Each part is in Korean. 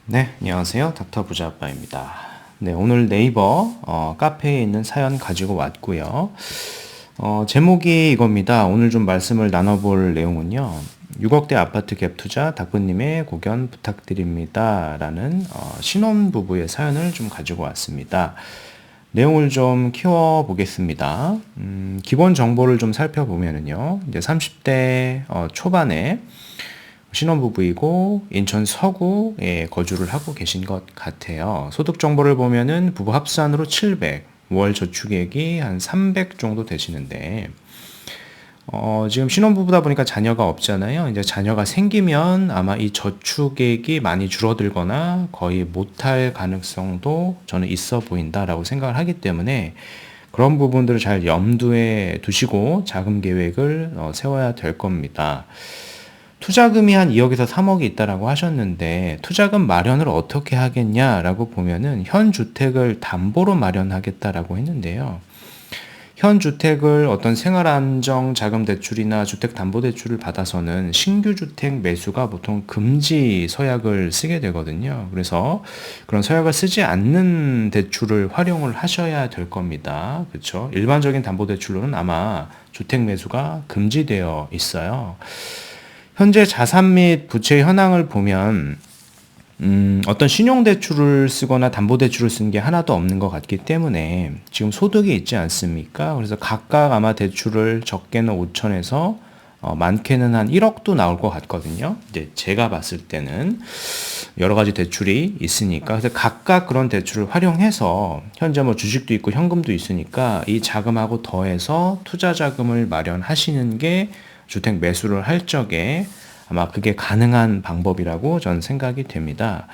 네, 안녕하세요. 닥터 부자 아빠입니다. 네, 오늘 네이버 카페에 있는 사연 가지고 왔고요. 제목이 이겁니다. 오늘 좀 말씀을 나눠볼 내용은요. 6억대 아파트 갭 투자 닥부님의 고견 부탁드립니다. 라는 신혼부부의 사연을 좀 가지고 왔습니다. 내용을 좀 키워보겠습니다. 기본 정보를 좀 살펴보면은요. 이제 30대 초반에 신혼부부이고 인천 서구에 거주를 하고 계신 것 같아요. 소득 정보를 보면은 부부 합산으로 700, 월 저축액이 한 300 정도 되시는데, 지금 신혼부부다 보니까 자녀가 없잖아요. 이제 자녀가 생기면 아마 이 저축액이 많이 줄어들거나 거의 못할 가능성도 저는 있어 보인다라고 생각을 하기 때문에 그런 부분들을 잘 염두에 두시고 자금 계획을 세워야 될 겁니다. 투자금이 한 2억에서 3억이 있다라고 하셨는데 투자금 마련을 어떻게 하겠냐라고 보면은 현 주택을 담보로 마련하겠다라고 했는데요. 현 주택을 어떤 생활안정 자금 대출이나 주택담보대출을 받아서는 신규 주택 매수가 보통 금지 서약을 쓰게 되거든요. 그래서 그런 서약을 쓰지 않는 대출을 활용을 하셔야 될 겁니다. 그렇죠? 일반적인 담보대출로는 아마 주택 매수가 금지되어 있어요. 현재 자산 및 부채 현황을 보면 어떤 신용대출을 쓰거나 담보대출을 쓴 게 하나도 없는 것 같기 때문에 지금 소득이 있지 않습니까? 그래서 각각 아마 대출을 적게는 5천에서 많게는 한 1억도 나올 것 같거든요. 이제 제가 봤을 때는 여러 가지 대출이 있으니까 그래서 각각 그런 대출을 활용해서 현재 뭐 주식도 있고 현금도 있으니까 이 자금하고 더해서 투자 자금을 마련하시는 게 주택 매수를 할 적에 아마 그게 가능한 방법이라고 저는 생각이 됩니다.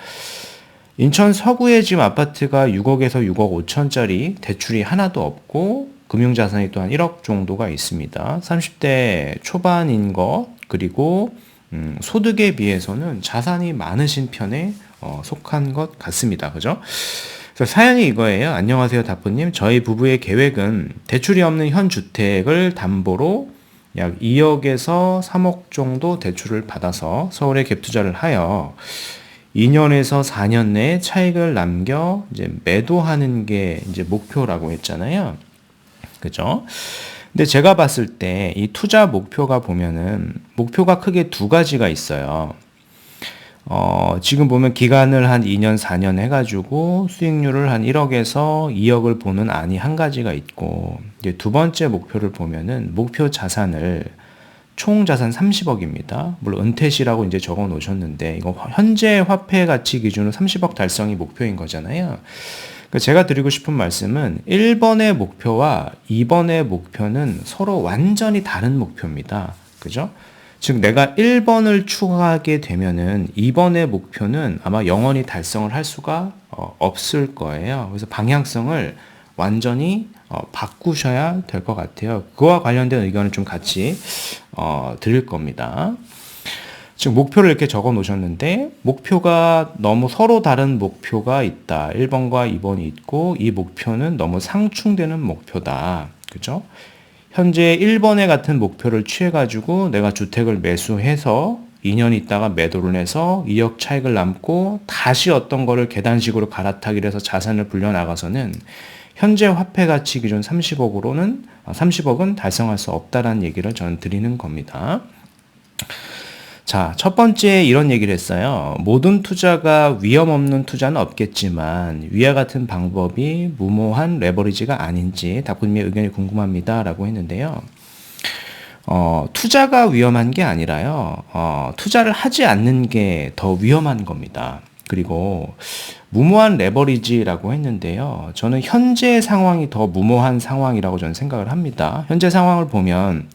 인천 서구에 지금 아파트가 6억에서 6억 5천짜리 대출이 하나도 없고 금융자산이 또한 1억 정도가 있습니다. 30대 초반인 것 그리고 소득에 비해서는 자산이 많으신 편에 속한 것 같습니다. 그죠? 그래서 사연이 이거예요. 안녕하세요, 다프님. 저희 부부의 계획은 대출이 없는 현 주택을 담보로 약 2억에서 3억 정도 대출을 받아서 서울에 갭 투자를 하여 2년에서 4년 내에 차익을 남겨 이제 매도하는 게 이제 목표라고 했잖아요. 그죠? 근데 제가 봤을 때 이 투자 목표가 보면은 목표가 크게 두 가지가 있어요. 지금 보면 기간을 한 2년, 4년 해가지고 수익률을 한 1억에서 2억을 보는 안이 한 가지가 있고, 이제 두 번째 목표를 보면은 목표 자산을 총 자산 30억입니다. 물론 은퇴시라고 이제 적어 놓으셨는데, 이거 현재 화폐 가치 기준으로 30억 달성이 목표인 거잖아요. 제가 드리고 싶은 말씀은 1번의 목표와 2번의 목표는 서로 완전히 다른 목표입니다. 그죠? 즉 내가 1번을 추가하게 되면은 2번의 목표는 아마 영원히 달성을 할 수가 없을 거예요. 그래서 방향성을 완전히 바꾸셔야 될 것 같아요. 그와 관련된 의견을 좀 같이 드릴 겁니다. 지금 목표를 이렇게 적어 놓으셨는데 목표가 너무 서로 다른 목표가 있다. 1번과 2번이 있고 이 목표는 너무 상충되는 목표다. 그죠? 현재 1번에 같은 목표를 취해가지고 내가 주택을 매수해서 2년 있다가 매도를 해서 2억 차익을 남고 다시 어떤 거를 계단식으로 갈아타기를 해서 자산을 불려나가서는 현재 화폐 가치 기준 30억은 달성할 수 없다라는 얘기를 저는 드리는 겁니다. 자, 첫 번째 이런 얘기를 했어요. 모든 투자가 위험 없는 투자는 없겠지만 위와 같은 방법이 무모한 레버리지가 아닌지 다프님의 의견이 궁금합니다. 라고 했는데요. 투자가 위험한 게 아니라요. 투자를 하지 않는 게 더 위험한 겁니다. 그리고 무모한 레버리지라고 했는데요. 저는 현재 상황이 더 무모한 상황이라고 저는 생각을 합니다. 현재 상황을 보면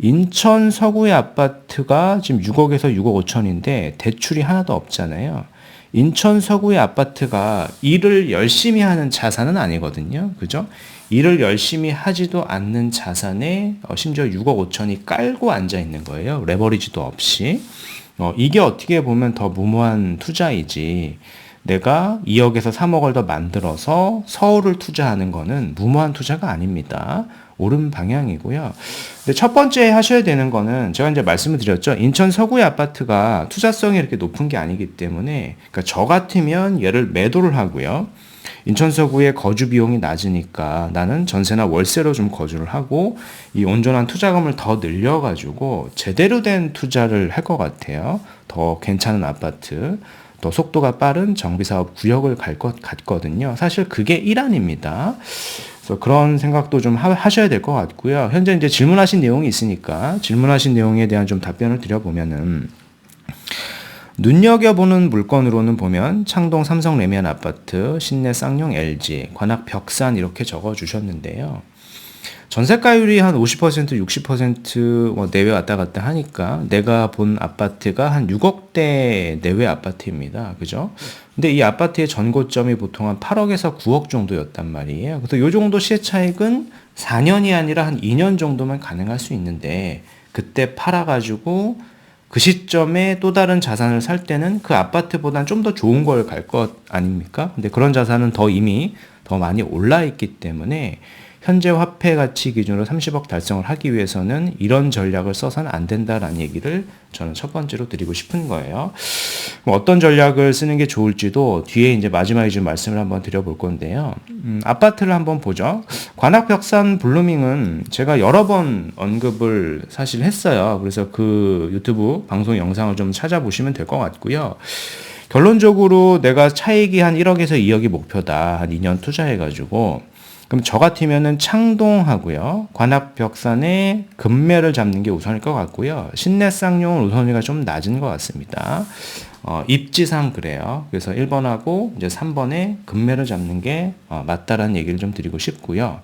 인천 서구의 아파트가 지금 6억에서 6억 5천인데 대출이 하나도 없잖아요. 인천 서구의 아파트가 일을 열심히 하는 자산은 아니거든요. 그죠? 일을 열심히 하지도 않는 자산에 심지어 6억 5천이 깔고 앉아 있는 거예요. 레버리지도 없이. 이게 어떻게 보면 더 무모한 투자이지. 내가 2억에서 3억을 더 만들어서 서울을 투자하는 거는 무모한 투자가 아닙니다. 옳은 방향이고요. 근데 첫 번째 하셔야 되는 거는 제가 이제 말씀을 드렸죠. 인천 서구의 아파트가 투자성이 이렇게 높은 게 아니기 때문에, 그러니까 저 같으면 얘를 매도를 하고요. 인천 서구의 거주 비용이 낮으니까 나는 전세나 월세로 좀 거주를 하고 이 온전한 투자금을 더 늘려가지고 제대로 된 투자를 할 것 같아요. 더 괜찮은 아파트, 또 속도가 빠른 정비사업 구역을 갈 것 같거든요. 사실 그게 일환입니다. 그래서 그런 생각도 좀 하셔야 될 것 같고요. 현재 이제 질문하신 내용이 있으니까 질문하신 내용에 대한 좀 답변을 드려보면은, 눈여겨보는 물건으로는 보면 창동 삼성 레미안 아파트, 신내 쌍용 LG, 관악 벽산 이렇게 적어주셨는데요. 전세가율이 한 50%, 60% 내외 왔다 갔다 하니까 내가 본 아파트가 한 6억대 내외 아파트입니다. 그죠? 근데 이 아파트의 전고점이 보통 한 8억에서 9억 정도였단 말이에요. 그래서 이 정도 시세 차익은 4년이 아니라 한 2년 정도만 가능할 수 있는데, 그때 팔아가지고 그 시점에 또 다른 자산을 살 때는 그 아파트보다는 좀 더 좋은 걸 갈 것 아닙니까? 근데 그런 자산은 이미 더 많이 올라 있기 때문에 현재 화폐 가치 기준으로 30억 달성을 하기 위해서는 이런 전략을 써서는 안 된다라는 얘기를 저는 첫 번째로 드리고 싶은 거예요. 어떤 전략을 쓰는 게 좋을지도 뒤에 이제 마지막에 좀 말씀을 한번 드려볼 건데요. 아파트를 한번 보죠. 관악 벽산 블루밍은 제가 여러 번 언급을 사실 했어요. 그래서 그 유튜브 방송 영상을 좀 찾아보시면 될 것 같고요. 결론적으로 내가 차익이 한 1억에서 2억이 목표다. 한 2년 투자해가지고. 그럼 저 같으면은 창동하고요, 관악 벽산의 금매를 잡는 게 우선일 것 같고요. 신내 쌍용은 우선위가 좀 낮은 것 같습니다. 입지상 그래요. 그래서 1번하고 이제 3번에 금매를 잡는 게 맞다라는 얘기를 좀 드리고 싶고요.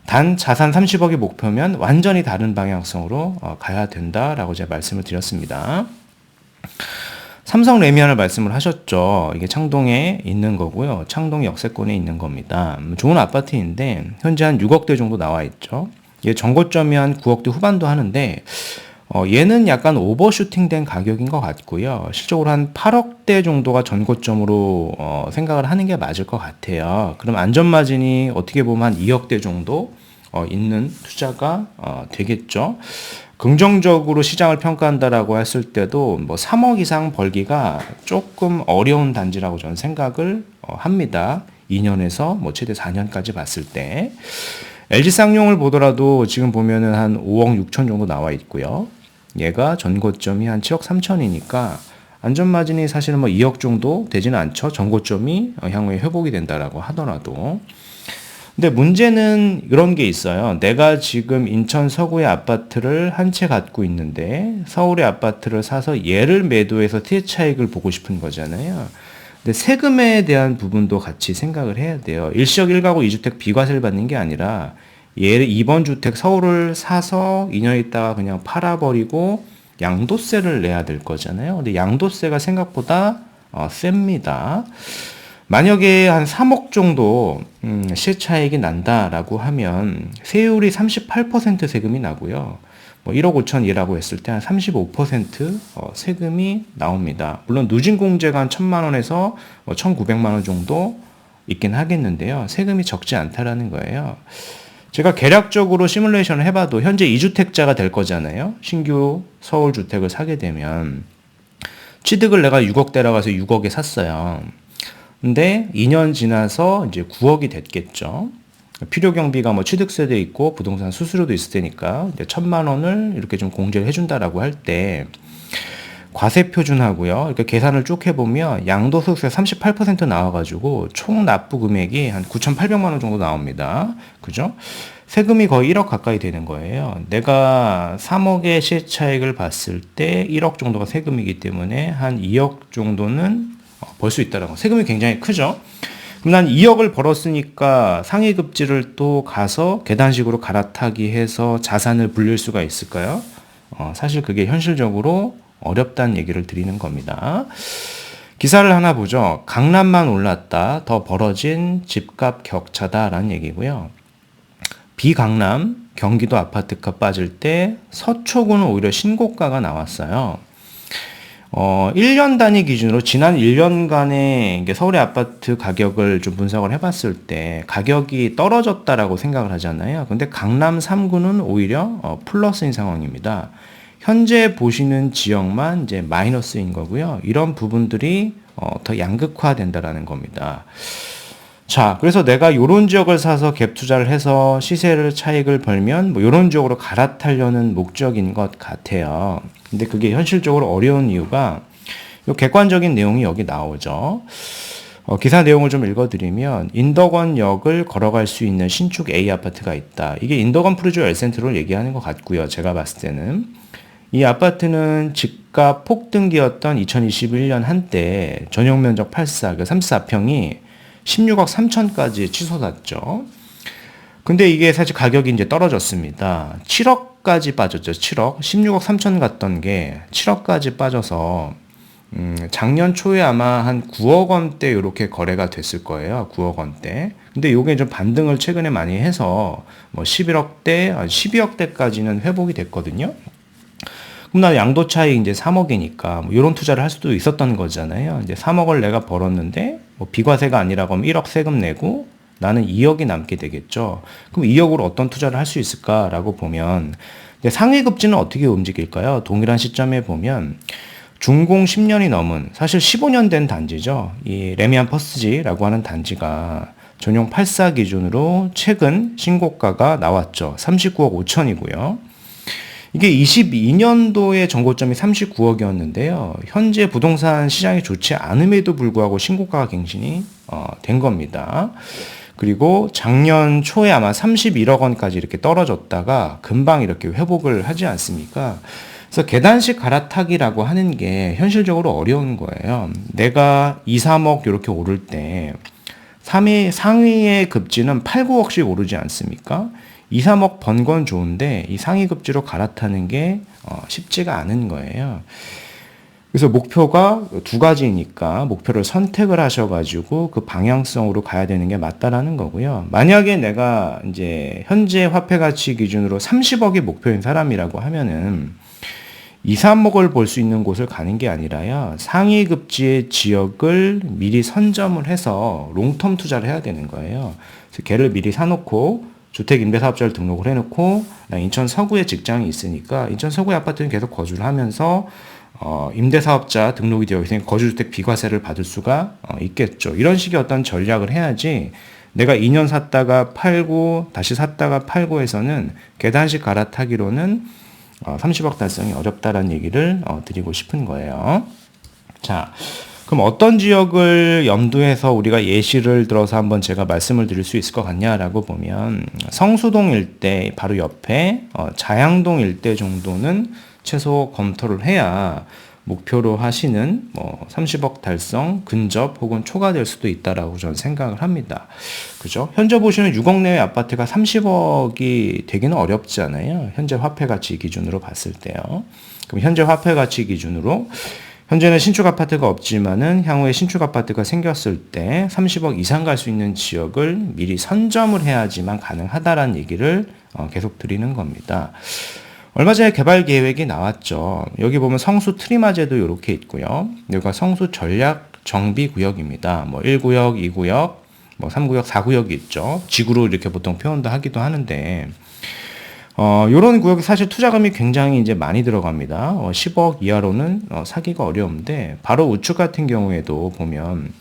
단 자산 30억이 목표면 완전히 다른 방향성으로 가야 된다라고 제가 말씀을 드렸습니다. 삼성 레미안을 말씀을 하셨죠. 이게 창동에 있는 거고요. 창동 역세권에 있는 겁니다. 좋은 아파트인데 현재 한 6억대 정도 나와 있죠. 얘 전고점이 한 9억대 후반도 하는데 얘는 약간 오버슈팅된 가격인 것 같고요. 실적으로 한 8억대 정도가 전고점으로 생각을 하는 게 맞을 것 같아요. 그럼 안전마진이 어떻게 보면 한 2억대 정도 있는 투자가 되겠죠. 긍정적으로 시장을 평가한다라고 했을 때도 3억 이상 벌기가 조금 어려운 단지라고 저는 생각을 합니다. 2년에서 최대 4년까지 봤을 때. LG 쌍용을 보더라도 지금 보면은 한 5억 6천 정도 나와 있고요. 얘가 전고점이 한 7억 3천이니까 안전마진이 사실은 2억 정도 되지는 않죠. 전고점이 향후에 회복이 된다라고 하더라도. 근데 문제는 이런 게 있어요. 내가 지금 인천 서구의 아파트를 한 채 갖고 있는데 서울의 아파트를 사서 얘를 매도해서 시세 차익을 보고 싶은 거잖아요. 근데 세금에 대한 부분도 같이 생각을 해야 돼요. 일시적 1가구 2주택 비과세를 받는 게 아니라 얘 2번 주택 서울을 사서 2년 있다가 그냥 팔아버리고 양도세를 내야 될 거잖아요. 근데 양도세가 생각보다 셉니다. 만약에 한 3억 정도 시세 차익이 난다라고 하면 세율이 38% 세금이 나고요. 1억 5천이라고 했을 때 한 35% 세금이 나옵니다. 물론 누진공제가 한 1,000만 원에서 1,900만 원 정도 있긴 하겠는데요. 세금이 적지 않다라는 거예요. 제가 계략적으로 시뮬레이션을 해봐도 현재 2주택자가 될 거잖아요. 신규 서울 주택을 사게 되면 취득을 내가 6억대라고 해서 6억에 샀어요. 근데 2년 지나서 이제 9억이 됐겠죠. 필요 경비가 취득세도 있고 부동산 수수료도 있을 테니까 이제 1,000만 원을 이렇게 좀 공제를 해준다라고 할 때 과세 표준하고요. 이렇게 계산을 쭉 해보면 양도소득세 38% 나와가지고 총 납부 금액이 한 9,800만 원 정도 나옵니다. 그죠? 세금이 거의 1억 가까이 되는 거예요. 내가 3억의 시세 차익을 봤을 때 1억 정도가 세금이기 때문에 한 2억 정도는 벌 수 있다는 거. 세금이 굉장히 크죠. 그럼 난 2억을 벌었으니까 상위급지를 또 가서 계단식으로 갈아타기 해서 자산을 불릴 수가 있을까요? 사실 그게 현실적으로 어렵다는 얘기를 드리는 겁니다. 기사를 하나 보죠. 강남만 올랐다. 더 벌어진 집값 격차다라는 얘기고요. 비강남, 경기도 아파트값 빠질 때 서초구는 오히려 신고가가 나왔어요. 1년 단위 기준으로 지난 1년간의 이게 서울의 아파트 가격을 좀 분석을 해봤을 때 가격이 떨어졌다라고 생각을 하잖아요. 근데 강남 3구는 오히려 플러스인 상황입니다. 현재 보시는 지역만 이제 마이너스인 거고요. 이런 부분들이 더 양극화된다라는 겁니다. 자, 그래서 내가 요런 지역을 사서 갭 투자를 해서 시세를 차익을 벌면 뭐 요런 지역으로 갈아타려는 목적인 것 같아요. 근데 그게 현실적으로 어려운 이유가 요 객관적인 내용이 여기 나오죠. 기사 내용을 좀 읽어드리면 인덕원역을 걸어갈 수 있는 신축 A 아파트가 있다. 이게 인덕원 프루지오 엘센트로를 얘기하는 것 같고요. 제가 봤을 때는. 이 아파트는 집값 폭등기였던 2021년 한때 전용 면적 84, 34평이 16억 3천까지 치솟았죠. 근데 이게 사실 가격이 이제 떨어졌습니다. 7억까지 빠졌죠. 7억. 16억 3천 갔던 게 7억까지 빠져서 작년 초에 아마 한 9억 원대 이렇게 거래가 됐을 거예요. 9억 원대. 근데 요게 좀 반등을 최근에 많이 해서 뭐 11억대, 12억대까지는 회복이 됐거든요. 그럼 나 양도 차익 이제 3억이니까 뭐 이런 투자를 할 수도 있었던 거잖아요. 이제 3억을 내가 벌었는데 뭐 비과세가 아니라 그럼 1억 세금 내고 나는 2억이 남게 되겠죠. 그럼 2억으로 어떤 투자를 할 수 있을까라고 보면 상위급지는 어떻게 움직일까요? 동일한 시점에 보면 준공 10년이 넘은 사실 15년 된 단지죠. 이 레미안 퍼스지라고 하는 단지가 전용 84 기준으로 최근 신고가가 나왔죠. 39억 5천이고요. 이게 22년도에 정고점이 39억이었는데요. 현재 부동산 시장이 좋지 않음에도 불구하고 신고가가 갱신이 된 겁니다. 그리고 작년 초에 아마 31억 원까지 이렇게 떨어졌다가 금방 이렇게 회복을 하지 않습니까? 그래서 계단식 갈아타기라고 하는 게 현실적으로 어려운 거예요. 내가 2, 3억 이렇게 오를 때 상위의 급지는 8, 9억씩 오르지 않습니까? 2, 3억 번 건 좋은데 이 상위 급지로 갈아타는 게 쉽지가 않은 거예요. 그래서 목표가 두 가지니까 목표를 선택을 하셔가지고 그 방향성으로 가야 되는 게 맞다라는 거고요. 만약에 내가 이제 현재 화폐 가치 기준으로 30억이 목표인 사람이라고 하면은 2, 3억을 볼 수 있는 곳을 가는 게 아니라요. 상위 급지의 지역을 미리 선점을 해서 롱텀 투자를 해야 되는 거예요. 그래서 걔를 미리 사놓고 주택임대사업자를 등록을 해놓고 인천 서구에 직장이 있으니까 인천 서구의 아파트는 계속 거주를 하면서 임대사업자 등록이 되어 있으니까 거주주택 비과세를 받을 수가 있겠죠. 이런 식의 어떤 전략을 해야지 내가 2년 샀다가 팔고 다시 샀다가 팔고 해서는 계단식 갈아타기로는 30억 달성이 어렵다라는 얘기를 드리고 싶은 거예요. 자, 그럼 어떤 지역을 염두해서 우리가 예시를 들어서 한번 제가 말씀을 드릴 수 있을 것 같냐라고 보면 성수동 일대 바로 옆에 자양동 일대 정도는 최소 검토를 해야 목표로 하시는 30억 달성 근접 혹은 초과될 수도 있다라고 저는 생각을 합니다. 그죠? 현재 보시는 6억 내외 아파트가 30억이 되기는 어렵잖아요. 현재 화폐 가치 기준으로 봤을 때요. 그럼 현재 화폐 가치 기준으로 현재는 신축 아파트가 없지만은 향후에 신축 아파트가 생겼을 때 30억 이상 갈 수 있는 지역을 미리 선점을 해야지만 가능하다라는 얘기를 계속 드리는 겁니다. 얼마 전에 개발 계획이 나왔죠. 여기 보면 성수 트리마제도 이렇게 있고요. 여기가 성수 전략 정비 구역입니다. 1구역, 2구역, 3구역, 4구역이 있죠. 지구로 이렇게 보통 표현도 하기도 하는데 요런 구역이 사실 투자금이 굉장히 이제 많이 들어갑니다. 10억 이하로는 사기가 어려운데 바로 우측 같은 경우에도 보면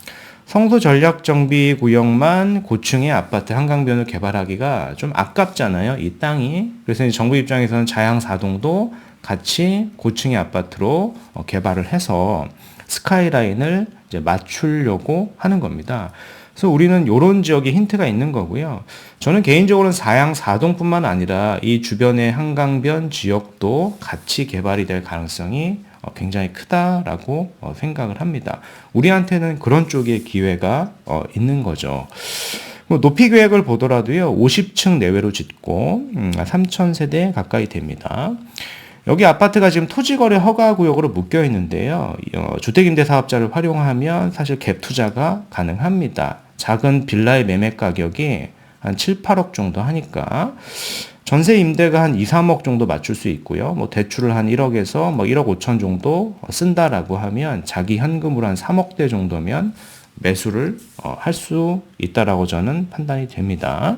성수 전략 정비 구역만 고층의 아파트 한강변을 개발하기가 좀 아깝잖아요. 이 땅이. 그래서 이제 정부 입장에서는 자양 4동도 같이 고층의 아파트로 개발을 해서 스카이라인을 이제 맞추려고 하는 겁니다. 그래서 우리는 이런 지역에 힌트가 있는 거고요. 저는 개인적으로는 사양 4동뿐만 아니라 이 주변의 한강변 지역도 같이 개발이 될 가능성이 굉장히 크다라고 생각을 합니다. 우리한테는 그런 쪽의 기회가 있는 거죠. 높이 계획을 보더라도요. 50층 내외로 짓고 3,000세대 가까이 됩니다. 여기 아파트가 지금 토지거래 허가구역으로 묶여 있는데요. 주택임대사업자를 활용하면 사실 갭 투자가 가능합니다. 작은 빌라의 매매 가격이 한 7, 8억 정도 하니까 전세 임대가 한 2, 3억 정도 맞출 수 있고요. 뭐 대출을 한 1억에서 뭐 1억 5천 정도 쓴다라고 하면 자기 현금으로 한 3억대 정도면 매수를 할 수 있다라고 저는 판단이 됩니다.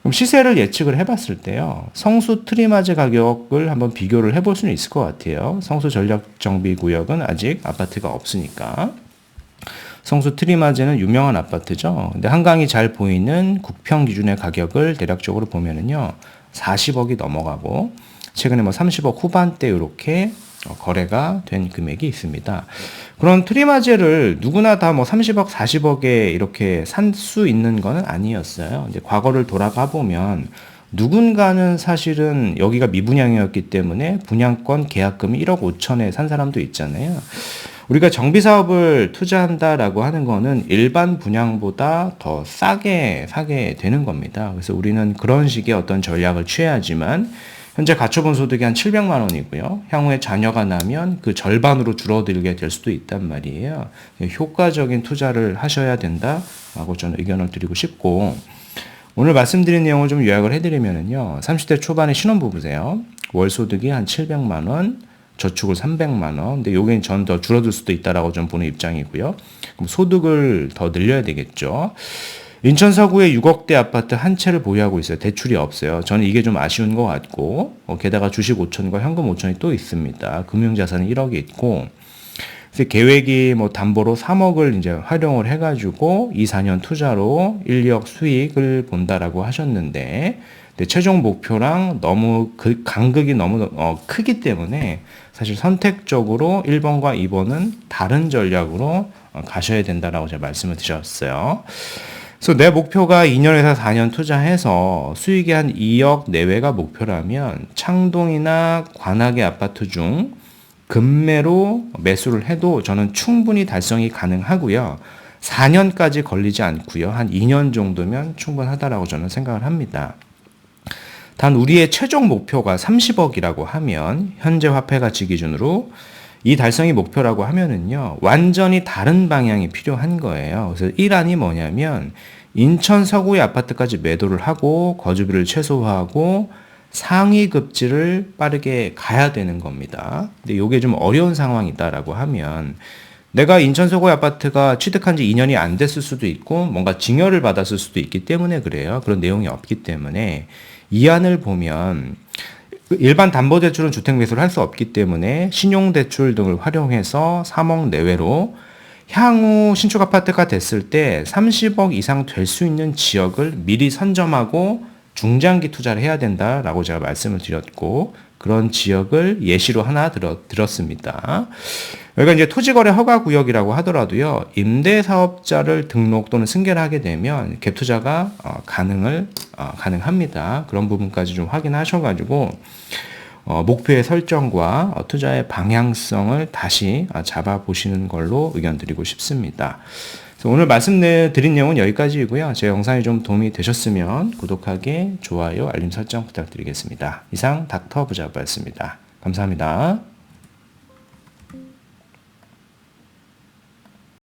그럼 시세를 예측을 해봤을 때요. 성수 트리마제 가격을 한번 비교를 해볼 수는 있을 것 같아요. 성수 전략정비구역은 아직 아파트가 없으니까. 성수 트리마제는 유명한 아파트죠. 근데 한강이 잘 보이는 국평 기준의 가격을 대략적으로 보면은요. 40억이 넘어가고 최근에 뭐 30억 후반대 이렇게 거래가 된 금액이 있습니다. 그런 트리마제를 누구나 다 뭐 30억, 40억에 이렇게 산 수 있는 거는 아니었어요. 이제 과거를 돌아가 보면 누군가는 사실은 여기가 미분양이었기 때문에 분양권 계약금이 1억 5천에 산 사람도 있잖아요. 우리가 정비 사업을 투자한다라고 하는 거는 일반 분양보다 더 싸게 사게 되는 겁니다. 그래서 우리는 그런 식의 어떤 전략을 취해야지만 현재 가처분 소득이 한 700만 원이고요. 향후에 자녀가 나면 그 절반으로 줄어들게 될 수도 있단 말이에요. 효과적인 투자를 하셔야 된다라고 저는 의견을 드리고 싶고, 오늘 말씀드린 내용을 좀 요약을 해드리면은요. 30대 초반의 신혼부부세요. 월 소득이 한 700만 원, 저축을 300만 원. 근데 요게 전 더 줄어들 수도 있다라고 좀 보는 입장이고요. 그럼 소득을 더 늘려야 되겠죠. 인천 서구에 6억대 아파트 한 채를 보유하고 있어요. 대출이 없어요. 저는 이게 좀 아쉬운 것 같고, 게다가 주식 5천과 현금 5천이 또 있습니다. 금융자산이 1억이 있고, 그래서 계획이 뭐 담보로 3억을 이제 활용을 해가지고 2, 4년 투자로 1, 2억 수익을 본다라고 하셨는데, 근데 최종 목표랑 너무 그 간극이 너무 크기 때문에 사실 선택적으로 1번과 2번은 다른 전략으로 가셔야 된다라고 제가 말씀을 드렸어요. 그래서 내 목표가 2년에서 4년 투자해서 수익이 한 2억 내외가 목표라면 창동이나 관악의 아파트 중 급매로 매수를 해도 저는 충분히 달성이 가능하고요. 4년까지 걸리지 않고요. 한 2년 정도면 충분하다라고 저는 생각을 합니다. 단 우리의 최종 목표가 30억이라고 하면 현재 화폐 가치 기준으로 이 달성이 목표라고 하면은요, 완전히 다른 방향이 필요한 거예요. 그래서 1안이 뭐냐면, 인천 서구의 아파트까지 매도를 하고, 거주비를 최소화하고, 상위 급지를 빠르게 가야 되는 겁니다. 근데 이게 좀 어려운 상황이다라고 하면, 내가 인천 서구의 아파트가 취득한 지 2년이 안 됐을 수도 있고, 뭔가 증여를 받았을 수도 있기 때문에 그래요. 그런 내용이 없기 때문에, 이 안을 보면, 일반 담보대출은 주택 매수를 할 수 없기 때문에 신용대출 등을 활용해서 3억 내외로 향후 신축 아파트가 됐을 때 30억 이상 될 수 있는 지역을 미리 선점하고 중장기 투자를 해야 된다라고 제가 말씀을 드렸고, 그런 지역을 예시로 하나 들었습니다. 여기가 이제 토지거래 허가구역이라고 하더라도요, 임대사업자를 등록 또는 승계를 하게 되면 갭 투자가 가능합니다. 그런 부분까지 좀 확인하셔가지고 목표의 설정과 투자의 방향성을 다시 잡아보시는 걸로 의견 드리고 싶습니다. 오늘 말씀드린 내용은 여기까지이고요. 제 영상이 좀 도움이 되셨으면 구독하기, 좋아요, 알림 설정 부탁드리겠습니다. 이상 닥터 부자부였습니다. 감사합니다.